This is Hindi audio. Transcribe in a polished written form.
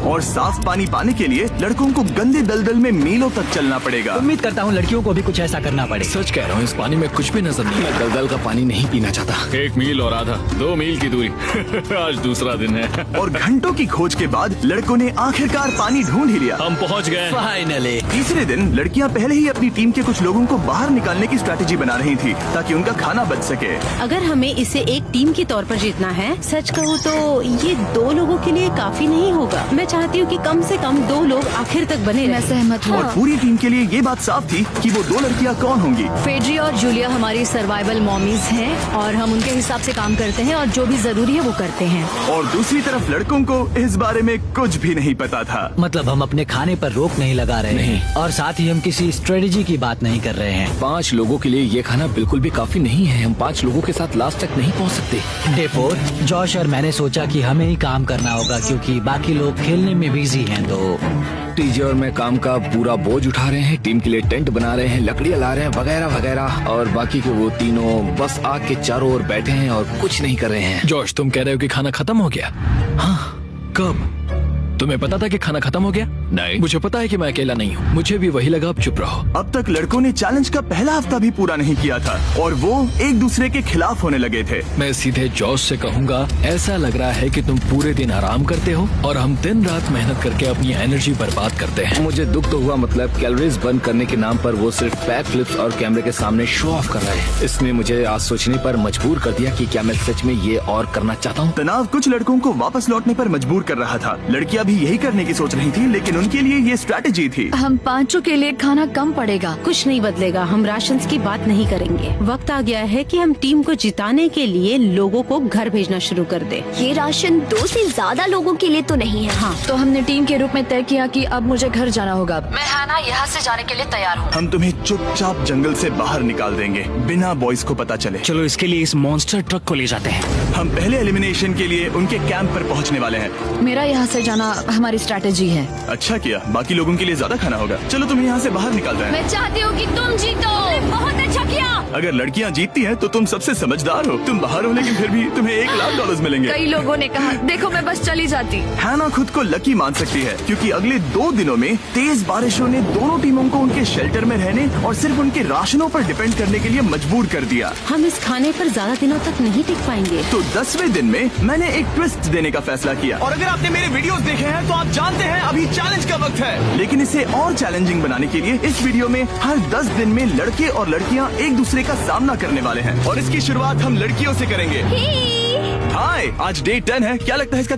और साफ पानी पाने के लिए लड़कों को गंदे दलदल में मीलों तक चलना पड़ेगा। उम्मीद करता हूँ लड़कियों को भी कुछ ऐसा करना पड़े। सच कह रहा हूँ, इस पानी में कुछ भी नजर नहीं। मैं दलदल का पानी नहीं पीना चाहता। 1 मील और आधा, 2 मील की दूरी। आज दूसरा दिन है। और घंटों की खोज के बाद लड़कों ने आखिरकार पानी ढूंढ ही लिया। हम पहुँच गए। फाइनली। तीसरे दिन लड़कियां पहले ही अपनी टीम के कुछ लोगों को बाहर निकालने की स्ट्रैटेजी बना रही थी ताकि उनका खाना बच सके। अगर हमें इसे एक टीम के तौर पर जीतना है, सच कहूँ तो ये 2 लोगों के लिए काफी नहीं होगा। मैं चाहती हूँ कि कम से कम 2 लोग आखिर तक बने मैं रहें। सहमत हूँ। और पूरी टीम के लिए ये बात साफ थी कि वो 2 लड़कियां कौन होंगी। फेड्री और जूलिया हमारी सर्वाइवल मॉमीज हैं और हम उनके हिसाब से काम करते हैं और जो भी जरूरी है वो करते हैं। और दूसरी तरफ लड़कों को इस बारे में कुछ भी नहीं पता था। मतलब हम अपने खाने पर रोक नहीं लगा रहे हैं और साथ ही हम किसी स्ट्रेटेजी की बात नहीं कर रहे हैं। 5 लोगों के लिए ये खाना बिल्कुल भी काफी नहीं है। हम 5 लोगों के साथ लास्ट तक नहीं पहुँच सकते। डे 4, जॉश और मैंने सोचा कि हमें ही काम करना होगा क्योंकि बाकी लोग खेलने में बिजी हैं। तो टीजे और मैं काम का पूरा बोझ उठा रहे हैं, टीम के लिए टेंट बना रहे हैं, लकड़ियाँ ला रहे हैं वगैरह वगैरह, और बाकी के वो तीनों बस आग के चारों ओर बैठे हैं और कुछ नहीं कर रहे हैं। जॉश, तुम कह रहे हो कि खाना खत्म हो गया? हाँ, कब? तुम्हें पता था कि खाना खत्म हो गया? नहीं। मुझे पता है कि मैं अकेला नहीं हूँ। मुझे भी वही लगा। अब चुप रहो। अब तक लड़कों ने चैलेंज का पहला हफ्ता भी पूरा नहीं किया था और वो एक दूसरे के खिलाफ होने लगे थे। मैं सीधे जॉश से कहूँगा, ऐसा लग रहा है कि तुम पूरे दिन आराम करते हो और हम दिन रात मेहनत करके अपनी एनर्जी बर्बाद करते हैं। मुझे दुख तो हुआ, मतलब कैलोरीज बर्न करने के नाम पर वो सिर्फ बैक फ्लिप्स और कैमरे के सामने शो ऑफ कर रहे हैं। इसने मुझे आज सोचने पर मजबूर कर दिया कि क्या मैं सच में ये और करना चाहता हूँ। तनाव कुछ लड़कों को वापस लौटने पर मजबूर कर रहा था। लड़कियां भी यही करने की सोच रही थी, लेकिन उनके लिए ये स्ट्रैटेजी थी। हम 5 के लिए खाना कम पड़ेगा। कुछ नहीं बदलेगा। हम राशन की बात नहीं करेंगे। वक्त आ गया है कि हम टीम को जिताने के लिए लोगों को घर भेजना शुरू कर दे। ये राशन 2 से ज्यादा लोगों के लिए तो नहीं है। हाँ, तो हमने टीम के रूप में तय किया कि अब मुझे घर जाना होगा। मैं हैना यहाँ से जाने के लिए तैयार हूँ। हम तुम्हें चुपचाप जंगल से बाहर निकाल देंगे बिना बॉयज को पता चले। चलो इसके लिए इस मॉन्स्टर ट्रक को ले जाते हैं। हम पहले एलिमिनेशन के लिए उनके कैंप पर पहुंचने वाले हैं। मेरा यहाँ से जाना हमारी स्ट्रैटेजी है। अच्छा किया, बाकी लोगों के लिए ज्यादा खाना होगा। चलो तुम्हें यहाँ से बाहर निकाल रहे हैं। मैं चाहती हूँ कि तुम जीतो। बहुत अच्छा किया। अगर लड़कियाँ जीतती हैं तो तुम सबसे समझदार हो। तुम बाहर हो लेकिन फिर भी तुम्हें $1,00,000 मिलेंगे। कई लोगों ने कहा, देखो मैं बस चली जाती। हैना खुद को लकी मान सकती है क्योंकि अगले 2 दिनों में तेज बारिशों ने दोनों टीमों को उनके शेल्टर में रहने और सिर्फ उनके राशनों पर डिपेंड करने के लिए मजबूर कर दिया। हम इस खाने पर ज्यादा दिनों तक नहीं टिक पाएंगे। तो 10वें दिन में मैंने एक ट्विस्ट देने का फैसला किया। और अगर आपने मेरे वीडियोस देखे हैं तो आप जानते हैं अभी चैलेंज का वक्त है। लेकिन इसे और चैलेंजिंग बनाने के लिए इस वीडियो में हर 10 दिन में लड़के और लड़कियां एक दूसरे का सामना करने वाले हैं और इसकी शुरुआत हम लड़कियों से करेंगे। हाय, आज डे 10 है। क्या लगता है इसका